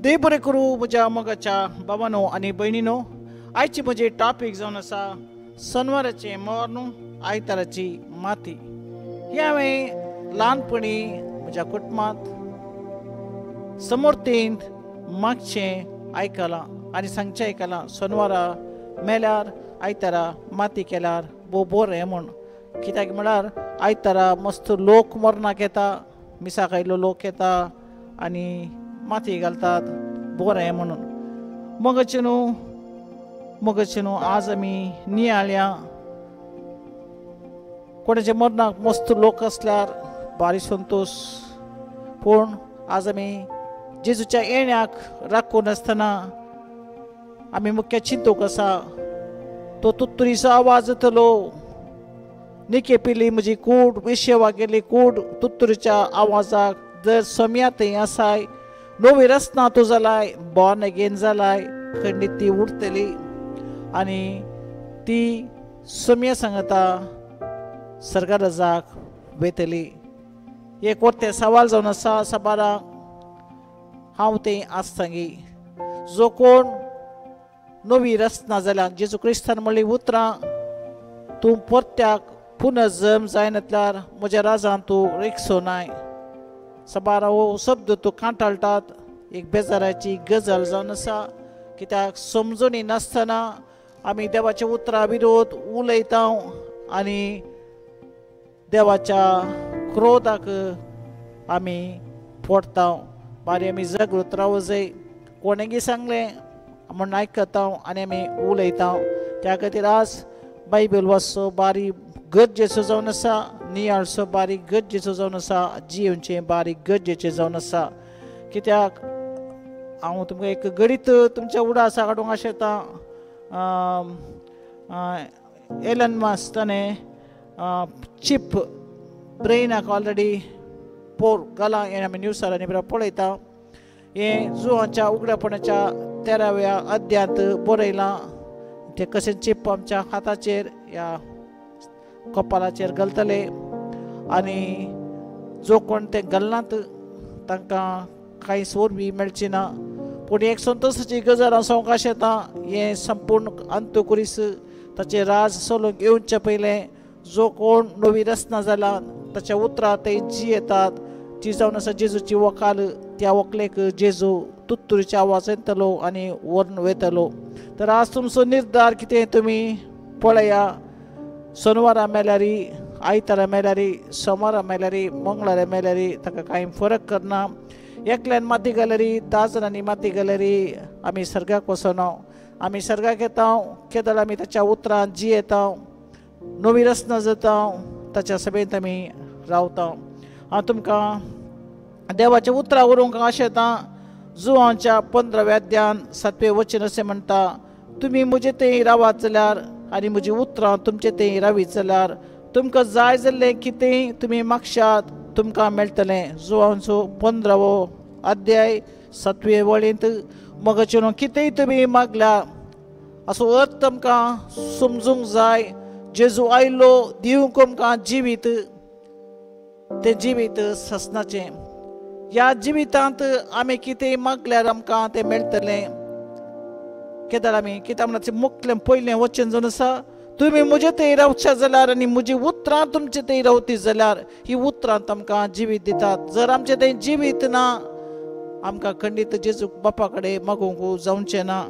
ते बरें करूं म्हज्या मोगाच्या बाबांनो आनी भयणीनो. आयची म्हजी टॉपीक जावन आसा शेनवाराचें मरण, आयताराची माती. ही हांवें ल्हानपणी म्हज्या कुटुंबांत समोरतेंत मागचें आयकलां आनी सांगचें आयकलां. शेनवारा मेल्यार आयतारा माती केल्यार भोव बरें म्हूण. कित्याक म्हळ्यार आयतारा मस्त लोक मरणाक येता, मिसाक आयिल्लो लोक येता आनी माती घालतात बरें म्हणून. मोगाचें न्हू आज आमी नियाळ्या कोणाच्या मरणाक मस्त लोक आसल्यार भारी संतोश. पूण आज आमी जेजूच्या येण्याक राखून आसतना आमी मुख्य चिंतूक आसा. तो तुत्तुरीचो आवाज येतलो. निके पिली म्हजी कूड, विशेवा गेली कूड. तुत्तुरीच्या आवाजाक जर सोम्या थंय आसाय, नवी रचना तूं जालाय, बॉर्न अगेन जालाय, खंडीत ती उरतली आनी ती सोम्या सांगता सर्गराजाक वेतली. एक व्हडलें सवाल जावन आसा साबाराक. हांव तें आज सांगी. जो कोण नवी रचना जाल्यार जेजू क्रिस्तान म्हणली उतरां, तूं परत्याक पुनर्जल्म जायनातल्यार म्हज्या राजान तूं रिक्षोनाय. साबारा हो शब्द तूं कांटाळटात. एक बेजाराची गजाल जावन आसा. कित्याक समजुनी नासतना आमी देवाच्या उतरा विरोध उलयता आनी देवाच्या क्रोधाक आमी फोडटा. बारी आमी जागृत रावूं जाय. कोणेंय सांगलें म्हूण आयकता आनी आमी उलयता. त्या खातीर आज बायबल वाचचो बारी गरजेचो जावन आसा. नियाळचो बारीक गरजेचो जावन आसा. जियोवचें बारीक गरजेचें जावन आसा. कित्याक हांव तुमकां एक गणीत तुमच्या उडासा काडूंक आशेता. एलन मस्क ताणें चिप ब्रेनाक ऑलरेडी पोर घाला हें आमी न्यूजार आनी पळयता. हें जुवांच्या उगड्यापणाच्या 13व्या अध्यायांत बरयलां. तें कशें चिप आमच्या हाताचेर या कपालाचेर घालतले आनी जो कोण तें घालनात तांकां कांय सोरबी मेळची ना. पूण एक संतोशाची गजाल हांव सांगूंक आशेता. हें संपूर्ण अंतकुरीस ताचें राज चलूंक येवचे पयलें जो कोण नवी रचना जाला ताच्या उतरां ते जी येतात ती जावन आसा जेजूची वकाल. त्या वकलेक जेजू तुत्तुरीच्या आवाज येतलो आनी व्हरून वयतलो. तर आज तुमचो निर्धार कितें तुमी पळया. शेनवारा मेल्यारी, आयतारा मेल्यारी, सोमारा मेल्यारी, मंगळारा मेल्यारी ताका कांय फरक करना. एकल्यान माती घाल्यारी, 10 जाणांनी माती घाल्यारी आमी सर्गाक वचना. आमी सर्गाक येता केदळ आमी ताच्या उतरां जी येता, नवी रचना जाता, ताच्या सभेंत आमी रावता. हांव तुमकां देवाच्या उतरां व्हरूंक आशेता. जुवांच्या 15व्या अध्यायान 7वें वचन अशें म्हणटा, तुमी म्हजे थंय रावात जाल्यार आनी म्हजी उतरां तुमचे थंय रावीत जाल्यार तुमकां जाय जाल्लें कितेंय तुमी मागशात तुमकां मेळटलें. जुवांचो 15वो अध्याय 7वे वळेंत. मोगाचें कितेंय तुमी मागल्यार असो अर्थ तुमकां समजूंक जाय. जेजू आयलो दिवंक आमकां जिवीत, तें जिवीत ससनाचें. ह्या जिवितांत आमी कितेंय मागल्यार आमकां तें मेळटलें. केदार आमी कित्याक म्हणल्यार मुख्य पयलें वचन जावन आसा, तुमी म्हजे थंय रावचे जाल्यार आनी म्हजी उतरां तुमचे थंय रावती जाल्यार ही उतरां आमकां जिवीत दितात. जर आमचे थंय जिवीत ना आमकां खंडीत जेजू बापा कडेन मागूंक जावचें ना.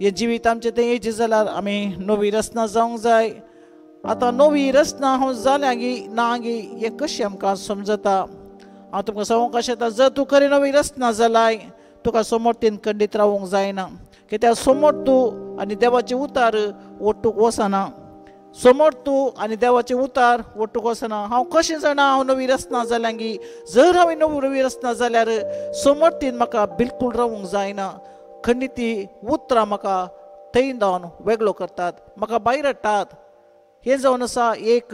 हें जिवीत आमचे थंय येयचें जाल्यार आमी नवी रचना जावंक जाय. आतां नवी रचना हांव जाल्या गी ना गी हें कशें आमकां समजता. हांव तुमकां सांगूंक आशेता, जर तूं खरी नवी रचना जालाय तुका समोरतेन खंडीत रावूंक जायना. कित्याक समोर तूं आनी देवाचे उतार ओट्टूक वचना. समोर तूं आनी देवाचे उतार ओट्टूक वचना. हांव कशें जाणा हांव नवी रचना जाल्या गी. जर हांवें नवी रचना जाल्यार समोरतेन म्हाका बिलकूल रावूंक जायना. खंडीत ती उतरां म्हाका थंय जावन वेगळो करतात, म्हाका भायर हाडटात. हें जावन आसा एक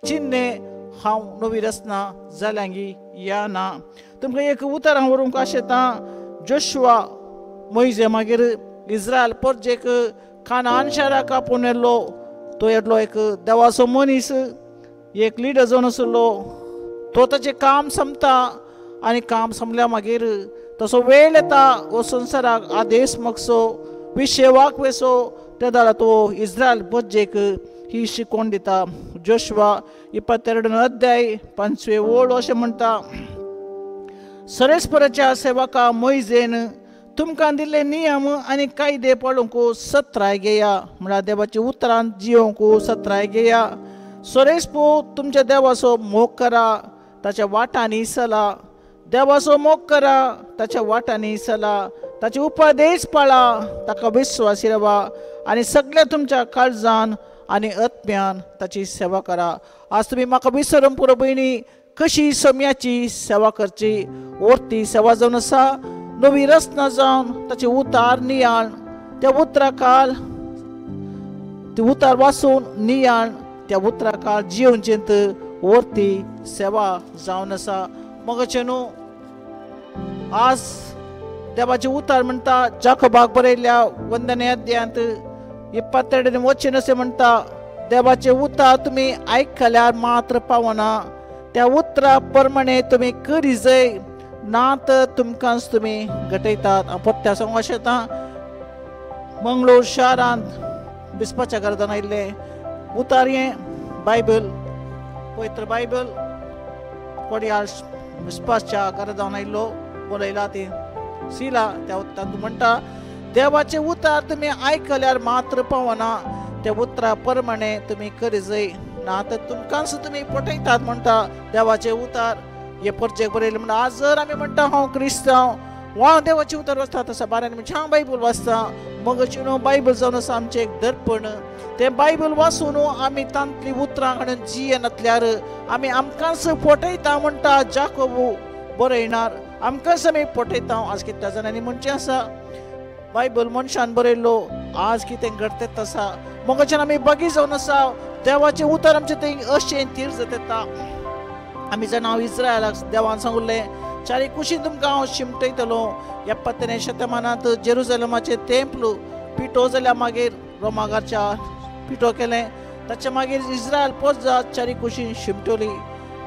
चिन्ह हांव नवी रचना जाल्या गी या ना. तुमकां एक उतर हांव व्हरूंक आशेता. जोशुआ मोइजे मागीर इस्रायल परजेक कानान शाराक आपोवन येल्लो. तो येदलो एक देवाचो मनीस, एक लिडर जावन आसलो. तो ताचें काम संपता आनी काम संपल्या मागीर तो तसो वेळ येता वो संवसाराक आदेश मागसो विशेवाक वेसो त्या दारा तो इस्रायल बज्जेक ही शिकोवन दिता. जोशुआ 22 अध्याय 5वे ओळ अशें म्हणटा, सरेस्पराच्या सेवका मोइजेन तुमकां दिल्ले नियम आनी कायदे पळोवंक सत्राय घेया. म्हळ्यार देवाची उतरां जियोंक सत्राय घेया. सरेस्पो तुमच्या देवाचो मोग करा, ताच्या वाटांनी चला. देवाचो मोग करा, ताच्या वाटांनी चला. ताचे उपदेश पाळा, ताका विश्वासी रावा आनी सगळ्या तुमच्या काळजान आनी आत्म्यान ताची सेवा करा. आज तुम्ही म्हाका विसरून पुरो भयणी कशी सम्याची सेवा करची. वर्ती सेवा जावन आसा, नवी रचना जावन ताचे उतार नियाळ, त्या उतरा काल ते उतार वाचून नियाळ त्या उतरा काल जियोवचेंत वर्ती सेवा जावन आसा. मगाचे न्हू आज देवाचे उतार म्हणटा जाकोबाक बरयल्ल्या वंदने अध्यायांत 22 वचन असे म्हणटा, देवाचे उतार तुम्ही आयकल्यार मात्र पावना, त्या उतरा प्रमाणे तुम्ही करी जय, ना तर तुमकांच तुम्ही घटयतात. पत्त्या सांगू अशें येता, मंगळूर शारांत बिस्पाच्या घरांत आयिल्ले उतार हें बायबल पवित्र बायबल कोडयाळ बिस्पाच्या घरांत जावन आयिल्लो बरयला ती सिला. त्या तातूंत म्हणटा, देवाचे उतार तुम्ही आयकल्यार मात्र पावना, त्या उतरा प्रमाणे तुम्ही करी जय, ना तर तुमकांच तुम्ही पटयतात म्हणटा देवाचे उतार. हे परचेक बरयले म्हणटा. आज जर आमी म्हणटा हांव क्रिस्तांव वा देवाचे उतार वाचता, तसा बारांनी म्हणजे हांव बायबल वाचता. मगच बायबल जावन आसा आमचें एक दर्पण. ते बायबल वाचून आमी तांतली उतरां हाडून जियेनातल्यार आमी आमकांच पटयता म्हणटा जाकोबू बरयणार. आमकांच आमी पटयता. आज कितल्या जाणांनी म्हणचें आसा बायबल मनशान बरयल्लो, आज कितें घडटा तसा मगच्यान आमी बागी जावन आसा. देवाचे उतार आमचे थंय अशें तीर्ज येता. आमी जाणा हांव इस्रायलाक देवान सांगुल्लें, चारी कुशीन तुमकां हांव शिमटयतलो. 70व्या शतमानांत जेरुसलेमाचें टेंपल पिटो जाल्यार मागीर रोमागारच्या पिटो केलें. ताच्या मागीर इस्रायल परत चारी कुशीन शिमटली.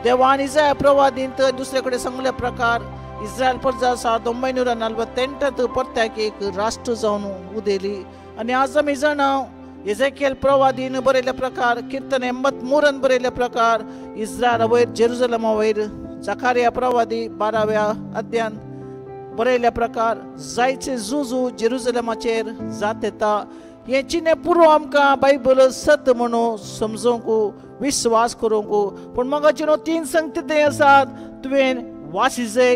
देवान इस्रायल प्रवादींत दुसरे कडेन सांगले प्रकार इस्रायल परत 1948 परत्याक एक राष्ट्र जावन उदेली. आनी आज आमी जाणा एजेकिएल प्रवादीन बरयल्या प्रकार, कीर्तन 83 बरयल्या प्रकार इस्रायल वयर जेरुसलेमा वयर जकारिया प्रवादी 12व्या अध्यायान बरयल्या प्रकार जायचे झुजू जेरुसलेमाचेर जात येता. हे चिने पुरो आमकां बायबल सत म्हणून समजूंक विश्वास करूंक. पूण मगाची 3 संगती थंय आसात. तुवें वाची जाय,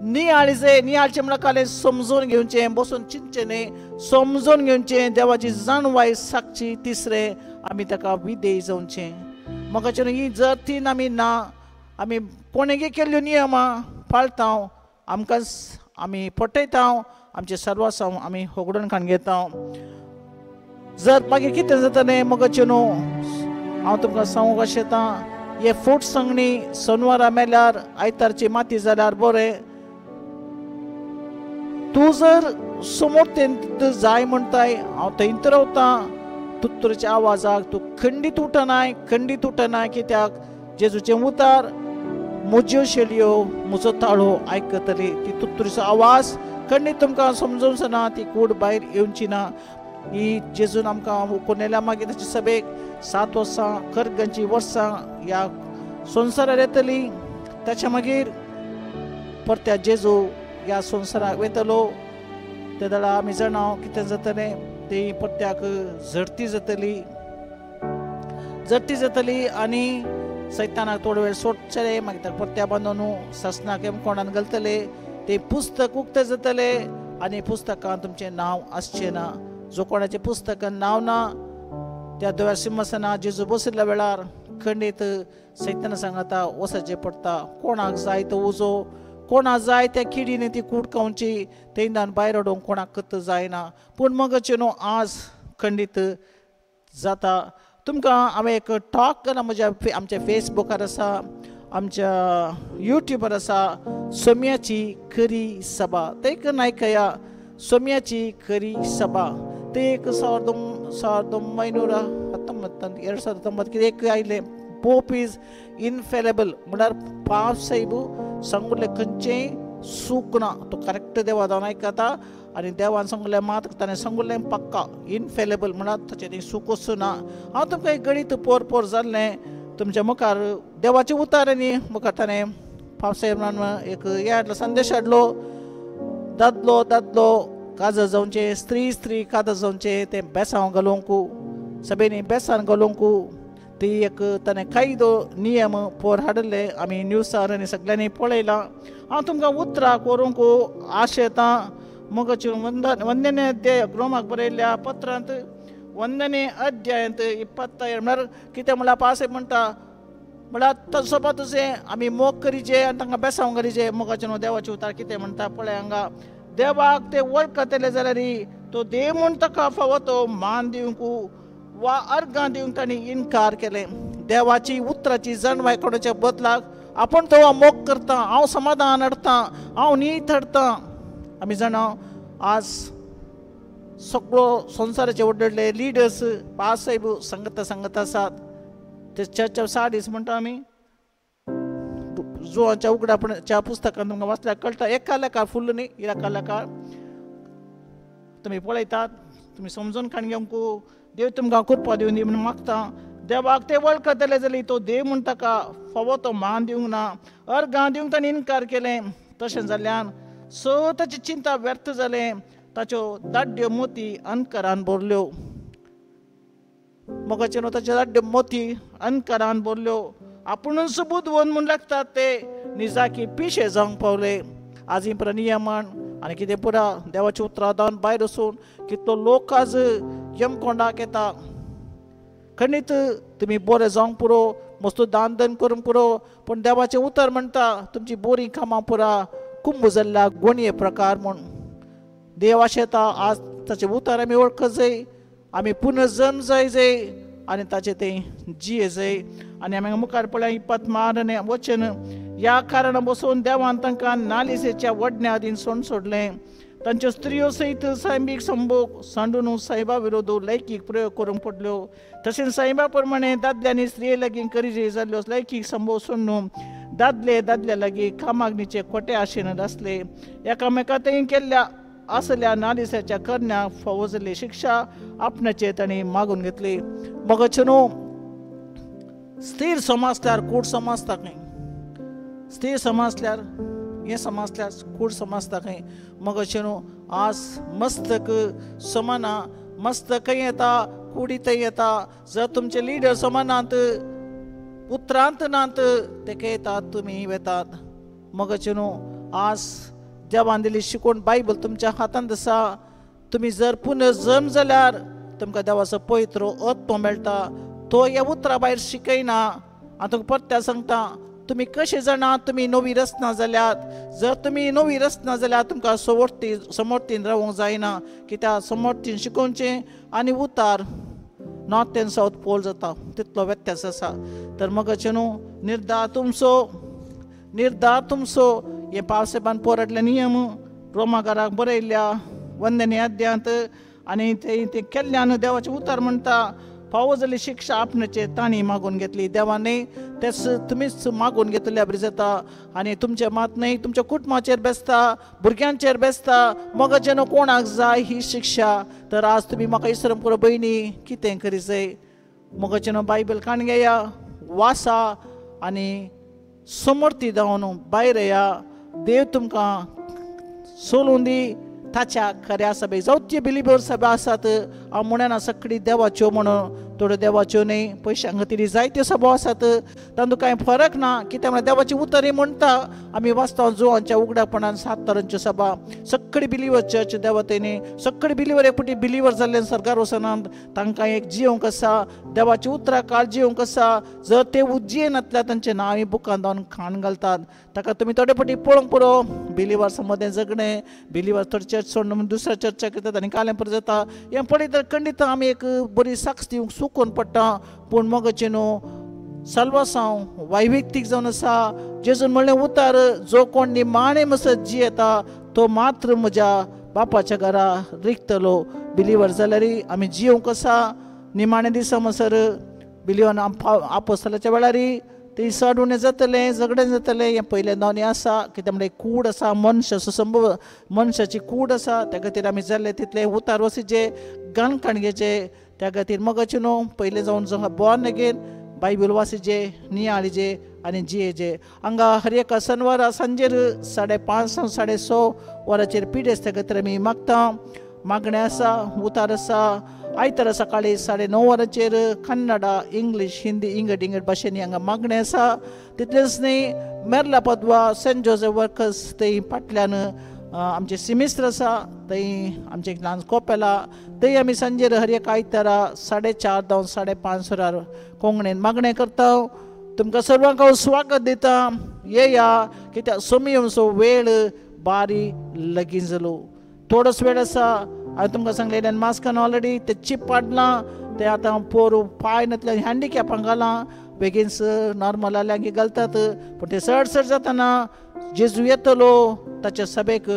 नियाळ जाय. नियाळचें म्हणल्यार कालें समजून घेवचें, बसून चिंतचें न्ही, समजून घेवचें. देवाची जाणवाय सागची. तिसरें आमी ताका विधेय जावचें. मगाचे ही जर 3 आमी ना, आमी कोणेगे केल्ल्यो नियमां पाळटा, आमकांच आमी पटयता, आमचे सर्वासांव आमी होगडून खाण घेता. जर मागीर कितें जातलें मगाचे न्हू हांव तुमकां सांगूंक अशें येता, हे फूट संगणी सोनवारा मेल्यार आयतारची माती जाल्यार बरें. तूं जर समोर तें जाय म्हणटाय, हांव थंयत रावता. तुत्तुरीच्या आवाजाक तूं खंडीत उठनाय, कित्याक जेजूचें उतार म्हज्यो शेलयो म्हजो ताळो आयकतली. ती तुत्तुरीचो आवाज खंडीत तुमकां समजूंक जायना, ती कूड भायर येवची ना. ही जेजून आमकां उखून मागीर ताचे सभेक 7 वर्सां खरगंची वर्सां ह्या संवसारार येतली. ताच्या मागीर परत्या जेजू ह्या संवसाराक वयतलो. त्या दाडा आमी जाणा कितें जातलें, ती परत्याक झडटी जातली आनी सैतानाक थोडो वेळ सोडचले. मागीर ताका परत्या बांदून ससनाक कोणान घालतले. ते पुस्तक उक्तें जातलें आनी पुस्तकांत तुमचें नांव आसचें ना. जो कोणाचें पुस्तकांत नांव ना त्या धव्या सिंहासनार जेजू बशिल्ल्या वेळार खंडीत सैतान सांगता वचचें पडटा. कोणाक जाय तो उजो, कोणाक जाय त्या किडीने ती कूड खावची, तेन्नान भायर हाडूंक कोणाक कत जायना. पूण मगचे न्हू आज खंडीत जाता. तुमकां हांवें एक टॉक केला, आमच्या फेसबुकार आसा, आमच्या युट्यूबार आसा, सोम्याची खरी सभा. ते एक आयकया, सोम्याची खरी सभा. ते एक 2019 कितें एक आयलें, पोप इज इनफेलेबल. म्हळ्यार पाप साहेब सांगुल्लें खंयचेय सूक ना तो करेक्ट देवा जावन आयकता आनी देवान सांगलें मात ताणें सांगलें पक्का इनफेलेबल म्हणत ताचें ती चूक वचना हांव तुमकां एक गणित पोर जाल्लें तुमच्या मुखार देवाचे उतार न्ही मुखार ताणें पावसाळ्यान एक हे हाडलो संदेश हाडलो दादलो काजर जावचे स्त्री काजर जावचे ते बेसांव घालूंक सभेनी बेसान घालूंक ती एक ताणें कायदो नियम पोर हाडले आमी न्यूजार आनी सगळ्यांनी पळयलां हांव तुमकां उतरां करूंक आशेतां मोगाचे वंदने अध्याय रोमाक बरयल्ल्या पत्रांत वंदने अध्यायांत 27 म्हळ्यार कितें म्हळ्यार पावसे म्हणटा म्हळ्यार तसो तुजें आमी मोग करीचे आनी तांकां बेसांव घालीचे मोगाचे न्हू देवाचे उतार कितें म्हणटा पळय हांगा देवाक ते वळखतले जाल्यार तो देव म्हूण ताका फावो तो मान दिवंक वा अर्गां दिवंक तांणी इन्कार केलें देवाची उतराची जणवाय कोणाच्या बदलाक आपूण तो मोग करता हांव समाधान हाडटां हांव नीत हाडटां आमी जाणा आज सगळो संवसाराचे व्हडले लिडर्स पावसाहेब सांगता आसात ते चर्च ऑफ सार्डीस म्हणटा आमी जुवांच्या उगडापणाच्या पुस्तकांत तुमकां वाचल्यार कळटा एका लेखार फुल्ल न्ही एका लेखार तुमी पळयतात तुमी समजून काण घेवंक देव तुमकां कृपा दिवं दी म्हणून मागता देवाक ते वळखतले जाल्यार तो देव म्हूण ताका फावो तो मान दिवंक ना अर्गां दिवंक ताणें इन्कार केलें तशें जाल्ल्यान ताची चिंता व्यर्थ जालें ताच्यो दाड्ड्यो मोती अनकारान भरल्यो मोगाचे न्हू ताच्यो दाड्ड्यो मोती अनकारान भरल्यो आपुणूच बुदवून म्हूण लागतात ते निजाकी पिशे जावंक पावले आजी नियमन आनी कितें पुरा देवाची उतरां दावन भायर वचून कितलो लोक आज यमकोंडाक येता खंडीत तुमी बरें जावंक पुरो मस्त दान करूंक पुरो पूण देवाचें उतर म्हणटा तुमची बोरी कामां पुरा कुंभ जाल्ल्या गोणये प्रकार म्हूण देव आशेता आज ताचें उतर आमी वळखत जाय आमी पुनर्जन्म जाय आनी ताचें तें जिये जाय आनी आमी मुखार पळय 24 वचन ह्या कारणां बसून देवान तांकां नालिसेच्या वडण्या आदीन सोडलें तांच्यो स्त्रियो सयत सायबीक संभोग सांडून सायबा विरोध लैंगीक प्रयोग करूंक पडल्यो तशेंच सायबा प्रमाणे दादल्यांनी स्त्रिये लागीं करी जाल्ल्यो लैंगीक संभोग सोडून दादल्या लागीं कामाग्नीचे खोटे आशेन आसले एकामेकांत केल्ल्या असल्या नालिसाच्या करण्याक फावो जाल्ली शिक्षा आपणाचे तांणी मागून घेतली मगच न्हू स्थिर समजल्यार कूड समजता खंय स्थिर समजल्यार हे समजल्यार कूड समजता खंय मगचे न्हू आज मस्तक समाना मस्तकय येता कुडीतय येता जर तुमचे लिडर समानांत उतरांत नात ते येतात तुमी वेतात मगचे न्हू आज देवान दिली शिकवण बायबल तुमच्या हातांत आसा तुमी जर पुनर्जन्म जाल्यार तुमकां देवाचो पवित्र आत्मो मेळटा तो ह्या उतरा भायर शिकयना हांव तुमकां परत्या सांगता तुमी कशें जाणा तुमी नवी रचना जाल्यात जर तुमी नवी रचना जाल्यार तुमकां समर्थीन रावूंक जायना कित्याक समर्थीन शिकोवचें आनी उतार नॉर्थ एंड सावथ पोल जाता तितलो व्यत्यास आसा तर मगचे न्हू निर्धार तुमचो हे पावसाळ्यान पोराडले नियम रोमाकाराक बरयल्ल्या वंदने अध्यायांत आनी ते केल्ल्यान देवाचें उतार म्हणटा फावो जाल्ली शिक्षा आपणाचे तांणी मागून घेतली देवानी तेच तुमीच मागून घेतल्या बरी जाता आनी तुमचे मात न्ही तुमच्या कुटुंबाचेर बेसता भुरग्यांचेर बेसता मगचे न्हू कोणाक जाय ही शिक्षा तर आज तुमी म्हाका इसरम पुरो भयणी कितें करी जाय मगचे न्हू बायबल काण घेया वासा आनी समर्थी जावन भायर येया देव तुमकां सोलून दी ताच्या खऱ्या सभेक जावचे बिलिव्हर सभा आसात हांव म्हणना सगळी देवाच्यो म्हणून थोड्यो देवाच्यो न्ही पयशां खातीर जायत्यो सभा आसात तातूंत कांय फरक ना कित्याक म्हळ्यार देवाची उतरी म्हणटा आमी वाचता जुवांच्या उगडापणान 7 तरांच्यो सभा सगळी बिलिव्हर चर्च देवतेनी सगळी बिलिव्हर एकपटी बिलिव्हर जाल्ले सरकार वचनात तांकां एक जियोंक आसा देवाची उतरां काळ जियोंक आसा जर ते उज्जियेनांतल्या तांचें नांव आमी बुकान जावन खाण घालतात ताका तुमी थोडे पटी पळोवंक पुरो बिलिव्हर्स मदें जगणें बिलिव्हर थोडी चर्च सोडून दुसऱ्या चर्चाक येतात आनी कालें पर जाता हें पळयता खंडीत आमी एक बरी साक्ष दिवंक चुकोवन पडटा पूण मगचे न्हू साल्वासांव वैयक्तीक जावन आसा जेजून म्हणलें उतार जो कोण निमाणे मसत जियेता तो मात्र म्हज्या बापाच्या घरा रिकतलो बिलिव्हर जाल्यार आमी जियोंक आसा निमाणे दिसा म्हणसर बिलिव्हर आपोस्तलाच्या वेळार ती साडून जातले झगडें जातले हें पयलें नवनी आसा कित्याक म्हणल्यार कूड आसा मनशां सुसंभव मनशाची कूड आसा त्या खातीर आमी जाल्ले तितले उतार वसीचे गाणकाणगेचे त्या खातीर मोगाचे न्हू पयलें जावन बॉर्न अगेन बायबल वासीचे नियाळीचे आनी जियेचे हांगा हर एका शेनवारा सांजेर 5:30 6:30 वरांचेर पिडेस्त त्या खातीर आमी मागता मागणें आसा उतार आसा आयतारा सकाळी 9:30 वरांचेर कन्नडा इंग्लीश हिंदी इंगड भाशेनी हांगा मागणें आसा तितलेंच न्ही मेर्ला पदवा सेंट जोसेफ वर्कर्स थंय फाटल्यान आमचे सिमिस्टर आसा थंय आमचे ल्हान कोपेला थंय आमी सांजेर हर एक आयतारा 4:30 जावन 5:30 वरार कोंकणीन मागणें करता तुमकां सर्वांक हांव स्वागत दिता येया कित्याक सोमयेचो वेळ बारी लगीन जालो थोडोच वेळ आसा हांवें तुमकां सांगलें मास्कान ऑलरेडी ते चीप पाडलां ते आतां पोर पांय नातले हँडिकॅपांक घालां बेगीन नॉर्मल जाल्यांक घालतात पूण ते चड जातना जेजू येतलो ताच्या सभेक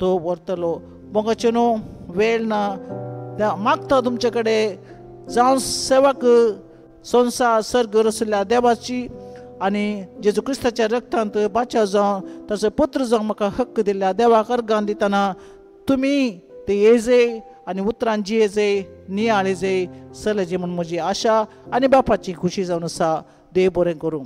तो व्हरतलो मोगाचे न्हू वेळ ना मागता तुमचे कडेन जावं सेवक संसार सर्ग रचल्या देवाची आनी जेजू क्रिस्ताच्या रक्तांत बाचा जावन ताचो पुत्र जावन म्हाका हक्क दिल्ल्या देवाक अर्गां दितना तुमी ते येजे आनी उतरां जियेजे नियाळेजे चलजे म्हूण म्हजी आशा आनी बापाची खुशी जावन आसा देव बरें करूं.